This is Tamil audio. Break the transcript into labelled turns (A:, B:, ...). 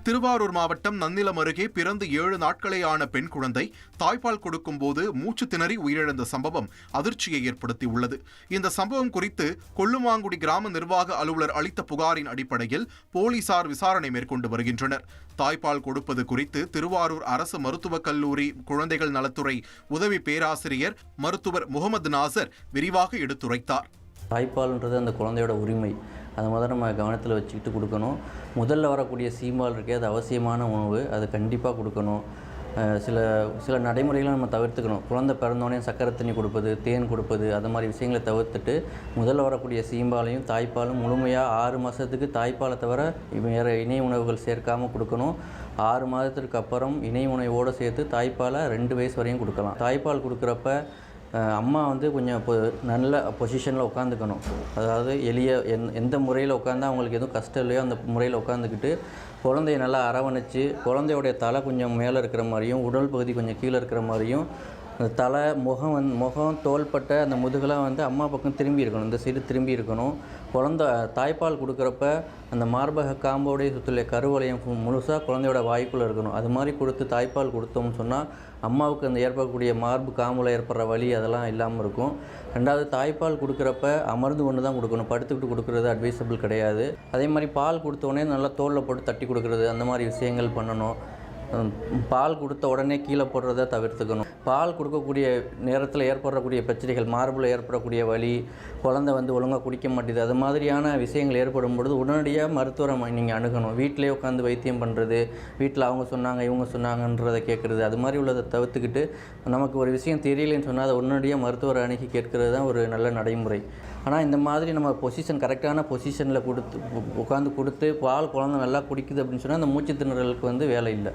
A: திருவாரூர் மாவட்டம் நன்னிலம் அருகே பிறந்து 7 நாட்களே ஆன பெண் குழந்தை தாய்ப்பால் கொடுக்கும் போது மூச்சு திணறி உயிரிழந்த சம்பவம் அதிர்ச்சியை ஏற்படுத்தியுள்ளது. இந்த சம்பவம் குறித்து கொல்லுமாங்குடி கிராம நிர்வாக அலுவலர் அளித்த புகாரின் அடிப்படையில் போலீசார் விசாரணை மேற்கொண்டு வருகின்றனர். தாய்ப்பால் கொடுப்பது குறித்து திருவாரூர் அரசு மருத்துவக் கல்லூரி குழந்தைகள் நலத்துறை உதவி பேராசிரியர் மருத்துவர் முகமது நாசர் விரிவாக எடுத்துரைத்தார்.
B: தாய்ப்பால்ன்றது அந்த குழந்தையோட உரிமை. அதை முதல்ல நம்ம கவனத்தில் வச்சுக்கிட்டு கொடுக்கணும். முதல்ல வரக்கூடிய சீம்பால் இருக்கே, அது அவசியமான உணவு, அது கண்டிப்பாக கொடுக்கணும். சில நடைமுறைகளை நம்ம தவிர்த்துக்கணும். குழந்தை பிறந்தோடனே சக்கரை தண்ணி கொடுப்பது, தேன் கொடுப்பது, அது மாதிரி விஷயங்களை தவிர்த்துட்டு முதல்ல வரக்கூடிய சீம்பாலையும் தாய்ப்பாலும் முழுமையாக 6 மாதத்துக்கு தாய்ப்பாலை தவிர வேறு இணை உணவுகள் சேர்க்காமல் கொடுக்கணும். 6 மாதத்திற்கு அப்புறம் இணை உணவோடு சேர்த்து தாய்ப்பாலை 2 வயசு வரையும் கொடுக்கலாம். தாய்ப்பால் கொடுக்குறப்ப அம்மா கொஞ்சம் நல்ல பொசிஷனில் உட்காந்துக்கணும். அதாவது எந்த முறையில் உட்காந்தா அவங்களுக்கு எதுவும் கஷ்டம் இல்லையோ அந்த முறையில் உட்காந்துக்கிட்டு குழந்தைய நல்லா அரவணைச்சு, குழந்தையோடைய தலை கொஞ்சம் மேலே இருக்கிற மாதிரியும் உடல் பகுதி கொஞ்சம் கீழே இருக்கிற மாதிரியும் அந்த தலை முகம் தோள்பட்ட அந்த முதுகெல்லாம் அம்மா பக்கம் திரும்பி இருக்கணும். இந்த சைடு திரும்பி இருக்கணும். தாய்ப்பால் கொடுக்குறப்ப அந்த மார்பக காம்போடைய சுற்றிய கருவளையம் முழுசாக குழந்தையோட வாய்க்குள்ளே இருக்கணும். அது மாதிரி கொடுத்து தாய்ப்பால் கொடுத்தோம்னு சொன்னால் அம்மாவுக்கு அந்த ஏற்படக்கூடிய மார்பு காம்பில் ஏற்படுற வலி அதெல்லாம் இல்லாமல் இருக்கும். ரெண்டாவது, தாய்ப்பால் கொடுக்குறப்ப அமர்ந்து கொண்டு தான் கொடுக்கணும். படுத்துக்கிட்டு கொடுக்குறது அட்வைசபிள் கிடையாது. அதே மாதிரி பால் கொடுத்தோடனே நல்லா தோளில் போட்டு தட்டி கொடுக்குறது, அந்த மாதிரி விஷயங்கள் பண்ணணும். பால் கொடுத்த உடனே கீழே போடுறதை தவிர்த்துக்கணும். பால் கொடுக்கக்கூடிய நேரத்தில் ஏற்படக்கூடிய பிரச்சனைகள், மார்பில் ஏற்படக்கூடிய வலி, குழந்தை ஒழுங்காக குடிக்க மாட்டேது, அது மாதிரியான விஷயங்கள் ஏற்படும் பொழுது உடனடியாக மருத்துவரை நீங்கள் அணுகணும். வீட்டிலே உட்காந்து வைத்தியம் பண்ணுறது, வீட்டில் அவங்க சொன்னாங்க இவங்க சொன்னாங்கன்றதை கேட்குறது, அது மாதிரி உள்ளதை தவிர்த்துக்கிட்டு நமக்கு ஒரு விஷயம் தெரியலைன்னு சொன்னால் அதை உடனடியாக மருத்துவரை அணுகி கேட்கறது தான் ஒரு நல்ல நடைமுறை. ஆனால் இந்த மாதிரி நம்ம கரெக்டான பொசிஷனில் உட்காந்து கொடுத்து பால் குழந்தை நல்லா குடிக்குது அப்படின்னு சொன்னால் அந்த மூச்சு திணறலுக்கு வேலை இல்லை.